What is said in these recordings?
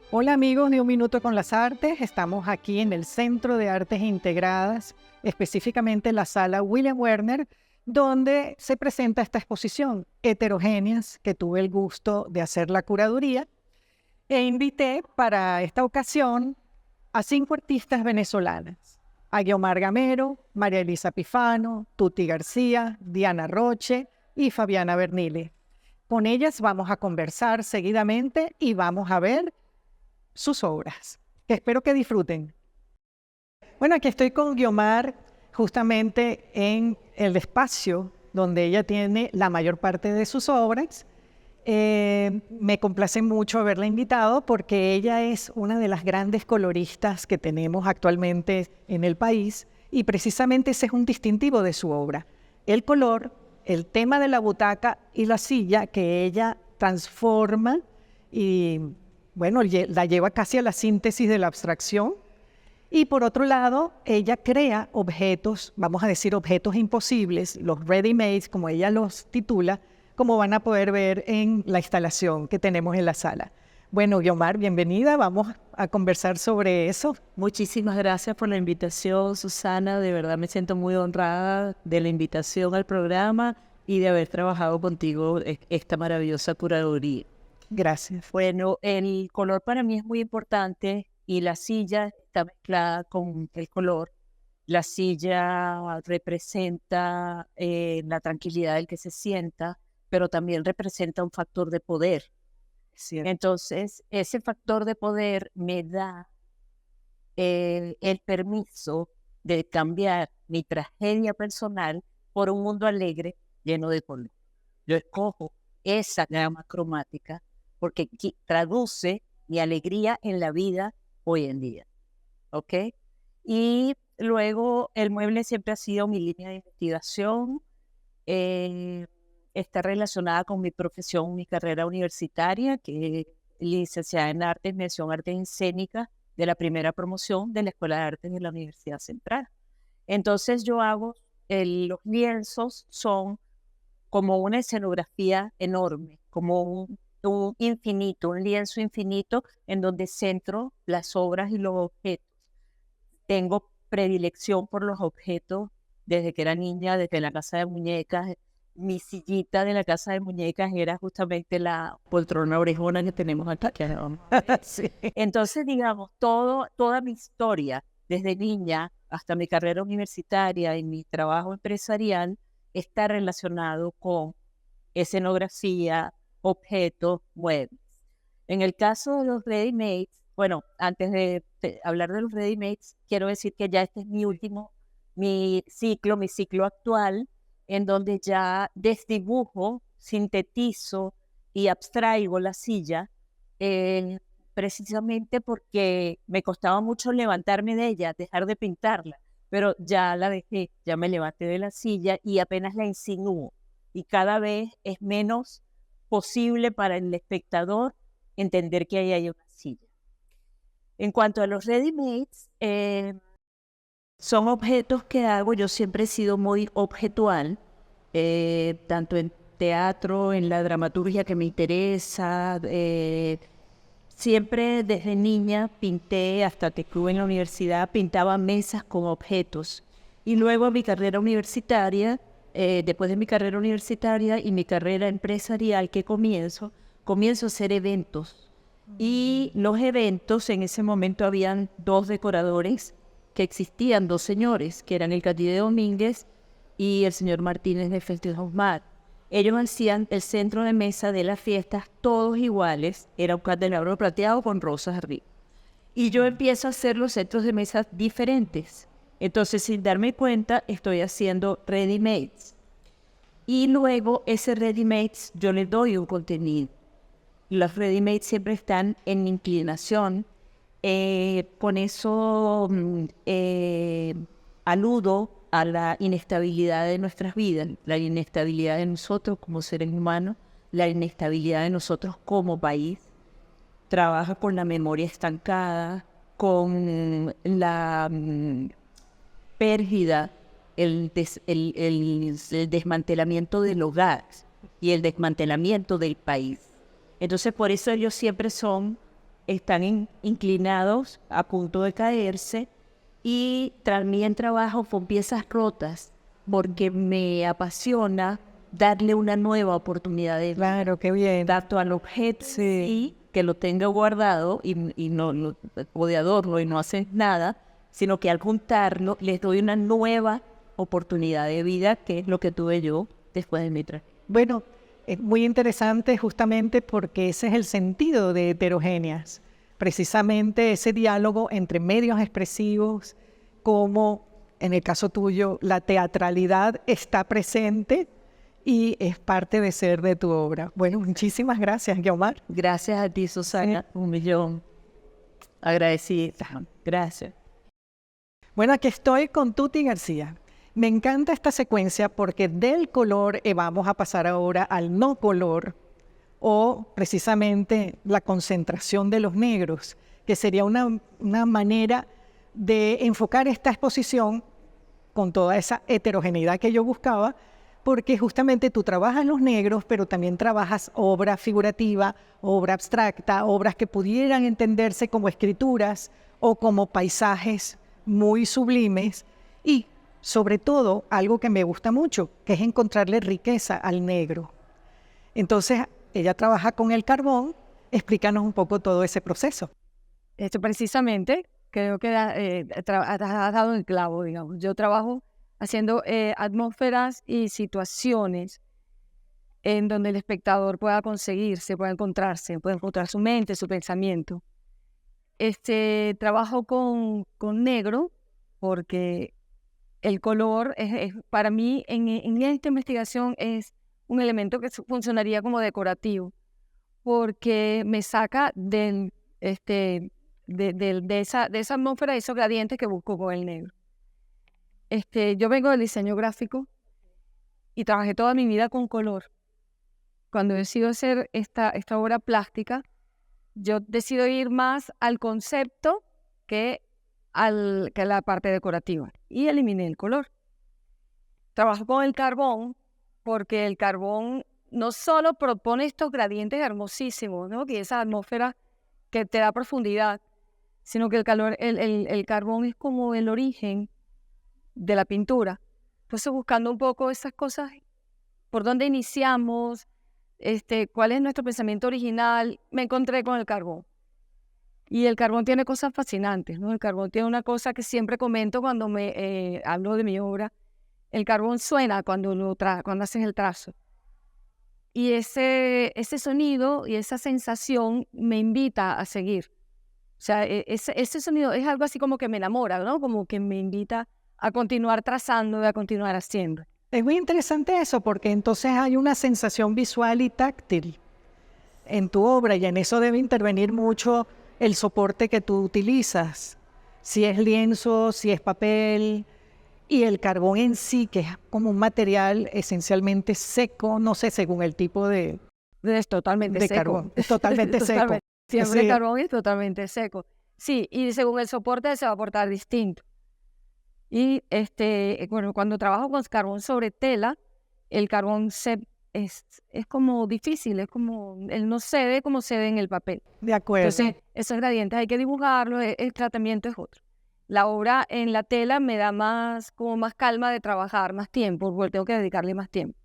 Hola amigos de Un Minuto con las Artes, estamos aquí en el Centro de Artes Integradas, específicamente en la sala William Werner, donde se presenta esta exposición Heterogéneas, que tuve el gusto de hacer la curaduría, e invité para esta ocasión a 5 artistas venezolanas, a Guiomar Gamero, María Elisa Pifano, Tuti García, Diana Roche y Fabiana Bernile. Con ellas vamos a conversar seguidamente y vamos a ver sus obras, que espero que disfruten. Bueno, aquí estoy con Guiomar, justamente en el espacio donde ella tiene la mayor parte de sus obras. Me complace mucho haberla invitado porque ella es una de las grandes coloristas que tenemos actualmente en el país y precisamente ese es un distintivo de su obra. El color, el tema de la butaca y la silla que ella transforma y bueno, la lleva casi a la síntesis de la abstracción. Y por otro lado, ella crea objetos, vamos a decir objetos imposibles, los ready-made, como ella los titula, como van a poder ver en la instalación que tenemos en la sala. Bueno, Guiomar, bienvenida, vamos a conversar sobre eso. Muchísimas gracias por la invitación, Susana. De verdad me siento muy honrada de la invitación al programa y de haber trabajado contigo esta maravillosa curaduría. Gracias. Bueno, el color para mí es muy importante y la silla está mezclada con el color. La silla representa la tranquilidad del que se sienta, pero también representa un factor de poder. Cierto. Entonces, ese factor de poder me da el permiso de cambiar mi tragedia personal por un mundo alegre lleno de color. Yo escojo esa gama cromática porque traduce mi alegría en la vida hoy en día. ¿Ok? Y luego el mueble siempre ha sido mi línea de investigación. Está relacionada con mi profesión, mi carrera universitaria, que es licenciada en Artes, mención Artes Escénicas, de la primera promoción de la Escuela de Artes de la Universidad Central. Entonces yo hago, los lienzos son como una escenografía enorme, como un infinito, un lienzo infinito en donde centro las obras y los objetos. Tengo predilección por los objetos desde que era niña, desde la casa de muñecas. Mi sillita de la casa de muñecas era justamente la poltrona orejona que tenemos acá. Sí. Entonces, digamos, toda mi historia, desde niña hasta mi carrera universitaria y mi trabajo empresarial, está relacionado con escenografía, objetos, muebles. En el caso de los ready-mades, bueno, antes de hablar de los ready-mades, quiero decir que ya este es mi ciclo actual, en donde ya desdibujo, sintetizo y abstraigo la silla, precisamente porque me costaba mucho levantarme de ella, dejar de pintarla, pero ya la dejé, ya me levanté de la silla y apenas la insinúo. Y cada vez es menos posible para el espectador entender que ahí hay una silla. En cuanto a los ready-mades, son objetos que hago. Yo siempre he sido muy objetual, tanto en teatro, en la dramaturgia que me interesa. Siempre desde niña pinté, hasta que estuve en la universidad, pintaba mesas con objetos. Y luego mi carrera universitaria, después de mi carrera universitaria y mi carrera empresarial que comienzo a hacer eventos. Y los eventos, en ese momento habían 2 decoradores que existían, 2 señores, que eran el Catide Domínguez y el señor Martínez de Feltenhausmar. Ellos hacían el centro de mesa de las fiestas, todos iguales, era un candelabro plateado con rosas arriba. Y yo empiezo a hacer los centros de mesa diferentes. Entonces, sin darme cuenta, estoy haciendo ready-mades. Y luego, ese ready-mades, yo le doy un contenido. Los ready-mades siempre están en inclinación. Con eso aludo a la inestabilidad de nuestras vidas, la inestabilidad de nosotros como seres humanos, la inestabilidad de nosotros como país. Trabaja con la memoria estancada, con la pérdida, el desmantelamiento del hogar y el desmantelamiento del país. Entonces, por eso ellos siempre son están inclinados a punto de caerse, y también trabajo con piezas rotas porque me apasiona darle una nueva oportunidad de vida. Claro, qué bien. Tanto al objeto Sí. y que lo tenga guardado y no o de adorno y no haces nada, sino que al juntarlo les doy una nueva oportunidad de vida, que es lo que tuve yo después de mi tragedia. Bueno, es muy interesante justamente porque ese es el sentido de Heterogéneas. Precisamente ese diálogo entre medios expresivos, como en el caso tuyo, la teatralidad está presente y es parte de ser de tu obra. Bueno, muchísimas gracias, Guiomar. Gracias a ti, Susana, un millón. Agradecida. Gracias. Bueno, aquí estoy con Tuti García. Me encanta esta secuencia porque del color vamos a pasar ahora al no color, o precisamente la concentración de los negros, que sería una manera de enfocar esta exposición con toda esa heterogeneidad que yo buscaba, porque justamente tú trabajas los negros, pero también trabajas obra figurativa, obra abstracta, obras que pudieran entenderse como escrituras o como paisajes muy sublimes, y sobre todo algo que me gusta mucho, que es encontrarle riqueza al negro. Entonces, ella trabaja con el carbón. Explícanos un poco todo ese proceso. Precisamente, creo que has dado el clavo, digamos. Yo trabajo haciendo atmósferas y situaciones en donde el espectador pueda conseguirse, pueda encontrar su mente, su pensamiento. Trabajo con negro porque el color para mí en esta investigación es un elemento que funcionaría como decorativo, porque me saca de esa atmósfera, de esos gradientes que busco con el negro. Yo vengo del diseño gráfico y trabajé toda mi vida con color. Cuando decido hacer esta obra plástica, yo decido ir más al concepto que a la parte decorativa, y eliminé el color. Trabajo con el carbón porque el carbón no solo propone estos gradientes hermosísimos, ¿no?, que esa atmósfera que te da profundidad, sino que el carbón es como el origen de la pintura. Entonces, buscando un poco esas cosas, por dónde iniciamos, cuál es nuestro pensamiento original, me encontré con el carbón. Y el carbón tiene cosas fascinantes, ¿no? El carbón tiene una cosa que siempre comento cuando me hablo de mi obra. El carbón suena cuando haces el trazo. Y ese sonido y esa sensación me invita a seguir. O sea, ese sonido es algo así como que me enamora, ¿no? Como que me invita a continuar trazando y a continuar haciendo. Es muy interesante eso, porque entonces hay una sensación visual y táctil en tu obra, y en eso debe intervenir mucho el soporte que tú utilizas. Si es lienzo, si es papel, y el carbón en sí, que es como un material esencialmente seco, no sé, según el tipo de Es totalmente seco. carbón. Es totalmente seco. Siempre Sí. el carbón es totalmente seco. Sí, y según el soporte se va a portar distinto. Y bueno, cuando trabajo con carbón sobre tela, el carbón es como difícil, es como, él no se ve como se ve en el papel. De acuerdo. Entonces, esos gradientes hay que dibujarlos, el tratamiento es otro. La obra en la tela me da más calma de trabajar, más tiempo, porque tengo que dedicarle más tiempo.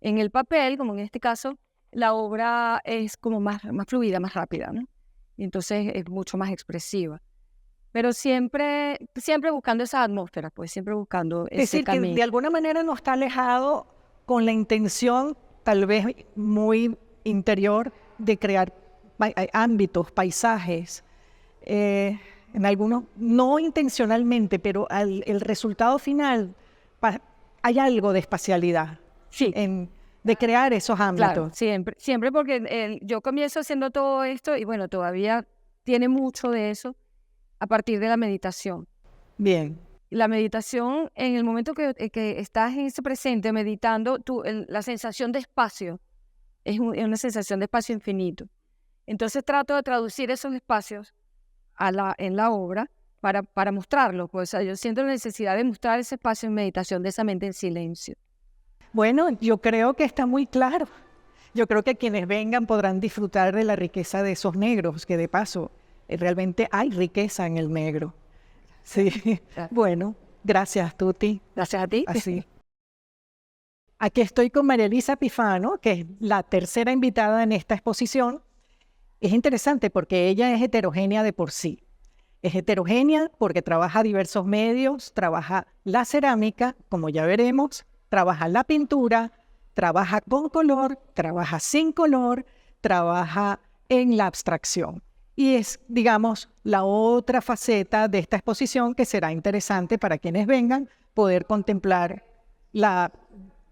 En el papel, como en este caso, la obra es como más fluida, más rápida, ¿no? Y entonces es mucho más expresiva. Pero siempre buscando esa atmósfera, pues siempre buscando Es ese decir, que camino. de alguna manera no está alejado con la intención, tal vez muy interior, de crear ámbitos, paisajes, en algunos, no intencionalmente, pero el resultado final, hay algo de espacialidad, Sí, de crear esos ámbitos. claro, siempre porque yo comienzo haciendo todo esto y bueno, todavía tiene mucho de eso a partir de la meditación. Bien. La meditación, en el momento que estás en ese presente meditando, la sensación de espacio es una sensación de espacio infinito. Entonces trato de traducir esos espacios en la obra para mostrarlos. Pues, o sea, yo siento la necesidad de mostrar ese espacio en meditación de esa mente en silencio. Bueno, yo creo que está muy claro. Yo creo que quienes vengan podrán disfrutar de la riqueza de esos negros, que de paso Realmente hay riqueza en el negro. Sí, bueno, gracias, Tuti. Gracias a ti. Así. Aquí estoy con María Elisa Pifano, que es la tercera invitada en esta exposición. Es interesante porque ella es heterogénea de por sí. Es heterogénea porque trabaja diversos medios, trabaja la cerámica, como ya veremos, trabaja la pintura, trabaja con color, trabaja sin color, trabaja en la abstracción. Y es, digamos, la otra faceta de esta exposición que será interesante para quienes vengan poder contemplar la,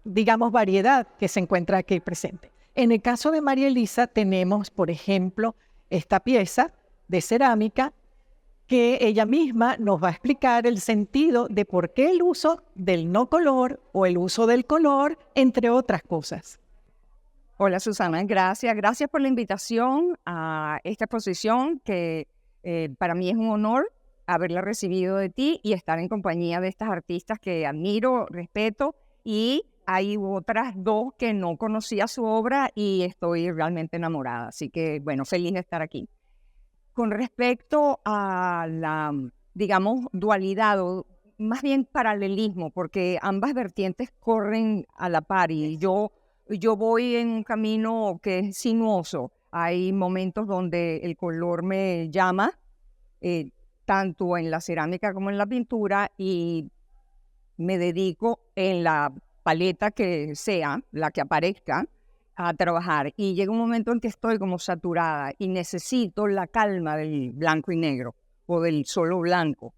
digamos, variedad que se encuentra aquí presente. En el caso de María Elisa tenemos, por ejemplo, esta pieza de cerámica que ella misma nos va a explicar el sentido de por qué el uso del no color o el uso del color, entre otras cosas. Hola Susana, gracias. Gracias por la invitación a esta exposición que para mí es un honor haberla recibido de ti y estar en compañía de estas artistas que admiro, respeto, y hay otras dos que no conocía su obra y estoy realmente enamorada. Así que, bueno, feliz de estar aquí. Con respecto a la, digamos, dualidad o más bien paralelismo, porque ambas vertientes corren a la par y yo voy en un camino que es sinuoso. Hay momentos donde el color me llama, tanto en la cerámica como en la pintura, y me dedico en la paleta que sea, la que aparezca, a trabajar. Y llega un momento en que estoy como saturada y necesito la calma del blanco y negro o del solo blanco.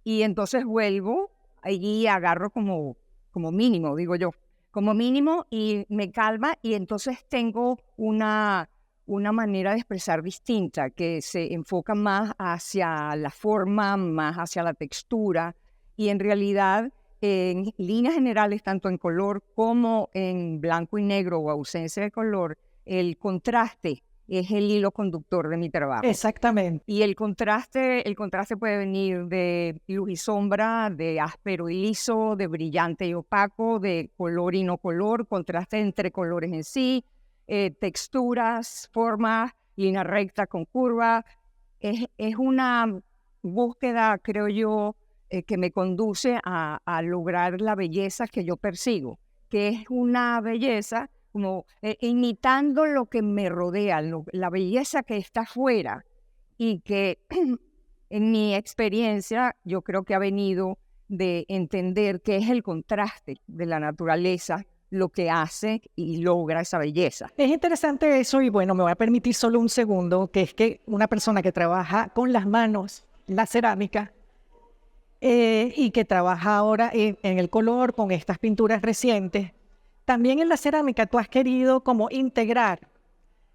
Y entonces vuelvo y agarro como mínimo, digo yo, como mínimo, y me calma, y entonces tengo una manera de expresar distinta que se enfoca más hacia la forma, más hacia la textura, y en realidad en líneas generales, tanto en color como en blanco y negro o ausencia de color, el contraste es el hilo conductor de mi trabajo. Exactamente. Y el contraste puede venir de luz y sombra, de áspero y liso, de brillante y opaco, de color y no color, contraste entre colores en sí, texturas, formas, línea recta con curva. Es una búsqueda, creo yo, que me conduce a lograr la belleza que yo persigo, que es una belleza como imitando lo que me rodea, la belleza que está afuera, y que en mi experiencia yo creo que ha venido de entender que es el contraste de la naturaleza lo que hace y logra esa belleza. Es interesante eso y bueno, me voy a permitir solo un segundo, que es que una persona que trabaja con las manos, la cerámica, y que trabaja ahora en el color con estas pinturas recientes, también en la cerámica tú has querido como integrar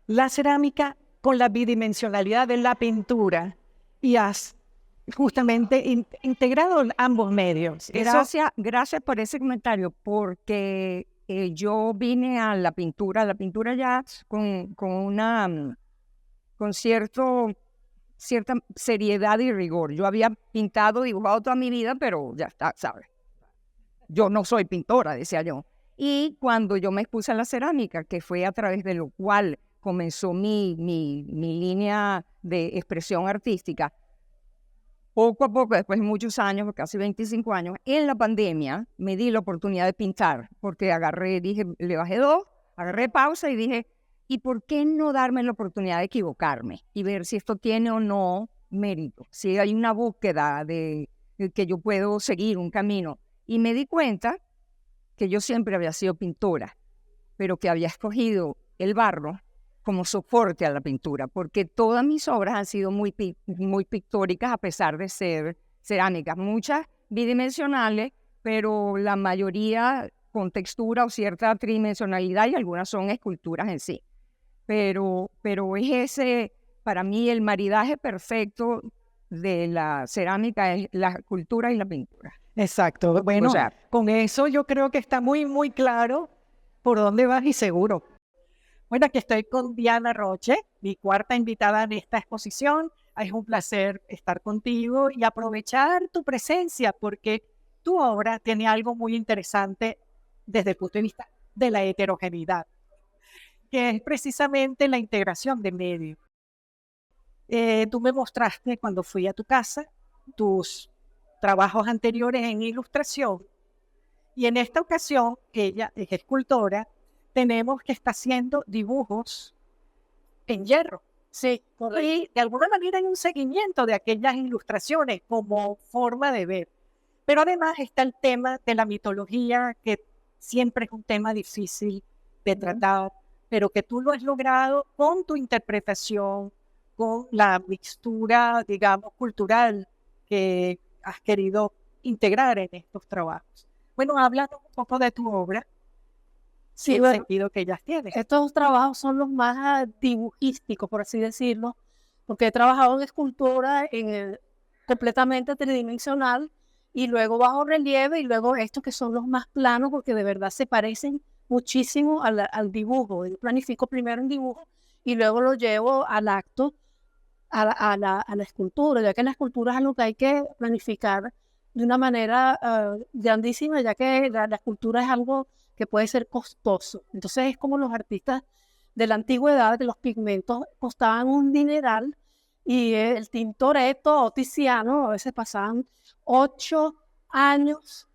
la cerámica con la bidimensionalidad de la pintura y has justamente integrado ambos medios. Gracias por ese comentario, porque yo vine a la pintura ya con cierta seriedad y rigor. Yo había pintado, dibujado toda mi vida, pero ya está, ¿sabes? Yo no soy pintora, decía yo. Y cuando yo me expuse a la cerámica, que fue a través de lo cual comenzó mi línea de expresión artística, poco a poco, después de muchos años, casi 25 años, en la pandemia me di la oportunidad de pintar, porque le bajé 2, agarré pausa y dije, ¿y por qué no darme la oportunidad de equivocarme y ver si esto tiene o no mérito? Si hay una búsqueda de que yo puedo seguir un camino. Y me di cuenta que yo siempre había sido pintora, pero que había escogido el barro como soporte a la pintura, porque todas mis obras han sido muy pictóricas a pesar de ser cerámicas, muchas bidimensionales, pero la mayoría con textura o cierta tridimensionalidad, y algunas son esculturas en sí. Pero es ese, para mí, el maridaje perfecto de la cerámica es la escultura y la pintura. Exacto. Bueno, O sea, con eso yo creo que está muy, muy claro por dónde vas y seguro. Bueno, aquí estoy con Diana Roche, mi cuarta invitada en esta exposición. Es un placer estar contigo y aprovechar tu presencia porque tu obra tiene algo muy interesante desde el punto de vista de la heterogeneidad, que es precisamente la integración de medios. Tú me mostraste cuando fui a tu casa tus trabajos anteriores en ilustración y en esta ocasión, ella es escultora, tenemos que está haciendo dibujos en hierro. Sí, correcto. Y de alguna manera hay un seguimiento de aquellas ilustraciones como forma de ver. Pero además está el tema de la mitología, que siempre es un tema difícil de tratar, pero que tú lo has logrado con tu interpretación, con la mixtura, digamos, cultural que has querido integrar en estos trabajos. Bueno, háblanos un poco de tu obra y Sí, el bueno, sentido que ellas tienen. estos trabajos son los más dibujísticos, por así decirlo, porque he trabajado en escultura completamente tridimensional y luego bajo relieve y luego estos que son los más planos porque de verdad se parecen muchísimo al dibujo. Yo planifico primero un dibujo y luego lo llevo al acto, a la escultura, ya que la escultura es algo que hay que planificar de una manera grandísima, ya que la escultura es algo que puede ser costoso. Entonces es como los artistas de la antigüedad, que los pigmentos costaban un dineral y el Tintoretto o Tiziano a veces pasaban 8 años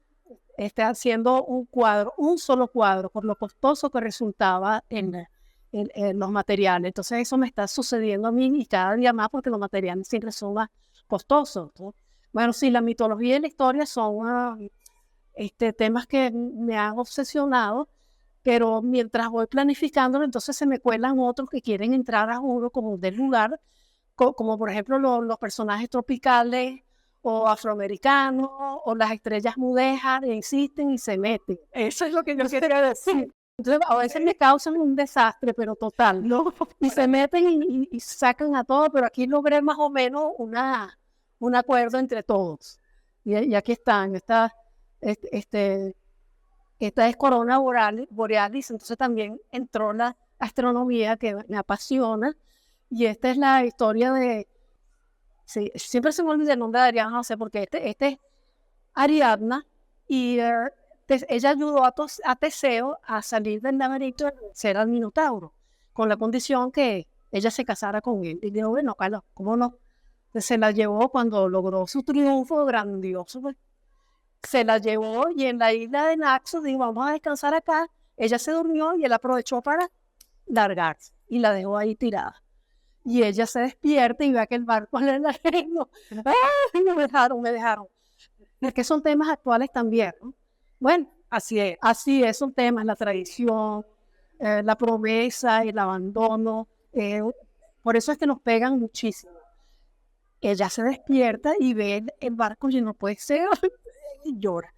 haciendo un cuadro, un solo cuadro, por lo costoso que resultaba en los materiales. Entonces eso me está sucediendo a mí y cada día más porque los materiales siempre son más costosos, ¿no? Bueno, sí, la mitología y la historia son temas que me han obsesionado, pero mientras voy planificándolo, entonces se me cuelan otros que quieren entrar a uno como del lugar, como por ejemplo los personajes tropicales o afroamericanos o las estrellas mudéjar, e insisten y se meten. Eso es lo que yo quería decir. Entonces a veces me causan un desastre, pero total, No, y se meten y sacan a todo, pero aquí logré más o menos un acuerdo entre todos. Y aquí están, esta es Corona Borealis, entonces también entró la astronomía que me apasiona, y esta es la historia sí, siempre se me olvida el nombre de Ariadna, no sé por qué, este es Ariadna, y ella ayudó a Teseo a salir del laberinto de ser al Minotauro, con la condición que ella se casara con él. Y dijo, bueno, Carlos, ¿cómo no? Entonces se la llevó cuando logró su triunfo grandioso, pues, se la llevó y en la isla de Naxos dijo, vamos a descansar acá. Ella se durmió y él aprovechó para largarse y la dejó ahí tirada. Y ella se despierta y ve que el barco le no, me dejaron. Es que son temas actuales también, ¿no? Bueno, así es. son temas, la tradición, la promesa, el abandono. Por eso es que nos pegan muchísimo. Ella se despierta y ve el barco y no puede ser, y llora.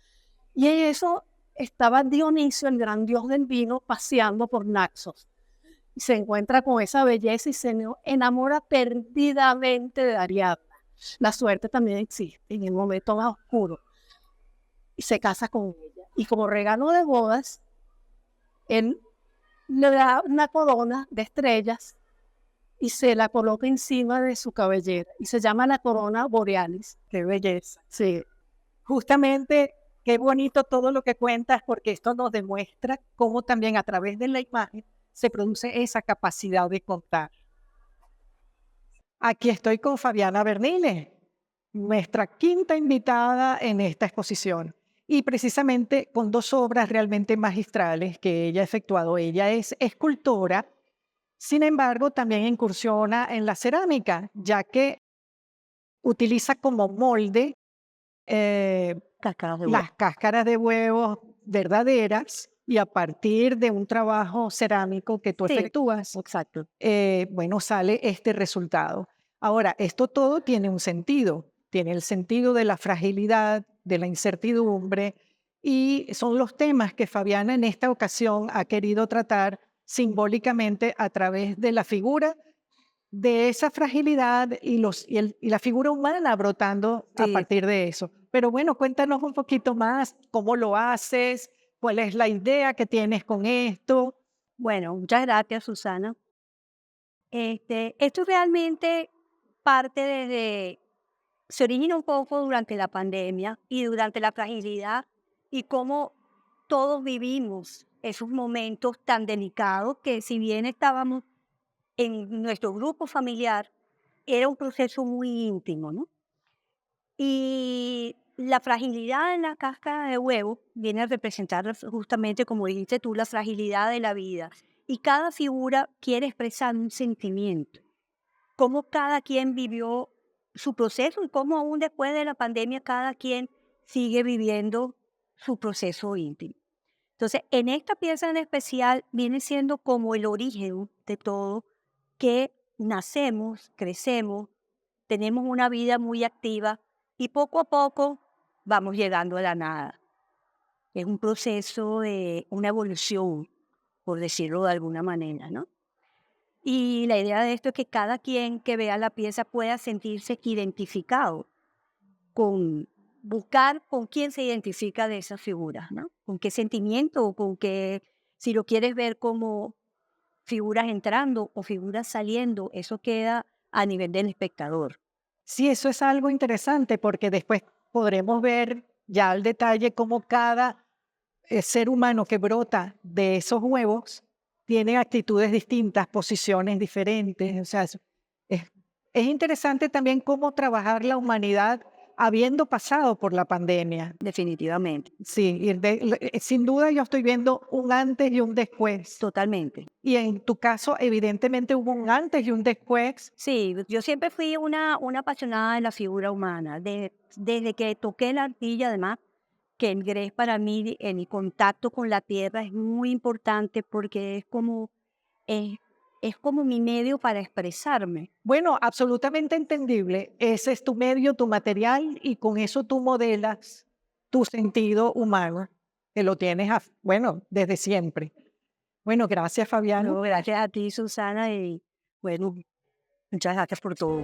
Y en eso estaba Dionisio, el gran dios del vino, paseando por Naxos. Y se encuentra con esa belleza y se enamora perdidamente de Ariadna. La suerte también existe en el momento más oscuro. Y se casa con ella. Y como regalo de bodas, él le da una corona de estrellas y se la coloca encima de su cabellera. Y se llama la corona borealis. Qué belleza. Sí. Justamente, qué bonito todo lo que cuentas, porque esto nos demuestra cómo también a través de la imagen se produce esa capacidad de contar. Aquí estoy con Fabiana Bernile, nuestra quinta invitada en esta exposición, y precisamente con dos obras realmente magistrales que ella ha efectuado. Ella es escultora, sin embargo, también incursiona en la cerámica, ya que utiliza como molde las cáscaras de huevos verdaderas y a partir de un trabajo cerámico que tú efectúas, Exacto. bueno, sale este resultado. Ahora, esto todo tiene un sentido, tiene el sentido de la fragilidad, de la incertidumbre, y son los temas que Fabiana en esta ocasión ha querido tratar simbólicamente a través de la figura de esa fragilidad y la figura humana brotando a partir de eso. Pero bueno, cuéntanos un poquito más, cómo lo haces, cuál es la idea que tienes con esto. Bueno, muchas gracias, Susana. Esto realmente se origina un poco durante la pandemia y durante la fragilidad y cómo todos vivimos esos momentos tan delicados que si bien estábamos en nuestro grupo familiar, era un proceso muy íntimo, ¿no? Y la fragilidad en la cáscara de huevo viene a representar justamente, como dijiste tú, la fragilidad de la vida. Y cada figura quiere expresar un sentimiento, cómo cada quien vivió su proceso y cómo aún después de la pandemia cada quien sigue viviendo su proceso íntimo. Entonces, en esta pieza en especial viene siendo como el origen de todo, que nacemos, crecemos, tenemos una vida muy activa y poco a poco vamos llegando a la nada. Es un proceso de una evolución, por decirlo de alguna manera, ¿no? Y la idea de esto es que cada quien que vea la pieza pueda sentirse identificado con buscar con quién se identifica de esas figuras, ¿no? Con qué sentimiento o con qué, si lo quieres ver como figuras entrando o figuras saliendo, eso queda a nivel del espectador. Sí, eso es algo interesante porque después podremos ver ya al detalle cómo cada ser humano que brota de esos huevos tiene actitudes distintas, posiciones diferentes. O sea, es, es interesante también cómo trabajar la humanidad habiendo pasado por la pandemia. Definitivamente, Sí, sin duda yo estoy viendo un antes y un después. totalmente. Y en tu caso, evidentemente hubo un antes y un después. Sí, yo siempre fui una apasionada de la figura humana, desde que toqué la arcilla, además, que el grés para mí, en mi contacto con la tierra es muy importante porque es, es como mi medio para expresarme. Bueno, absolutamente entendible. Ese es tu medio, tu material, y con eso tú modelas tu sentido humano, que lo tienes, bueno, desde siempre. Bueno, gracias, Fabián. No, gracias a ti, Susana, y bueno, muchas gracias por todo.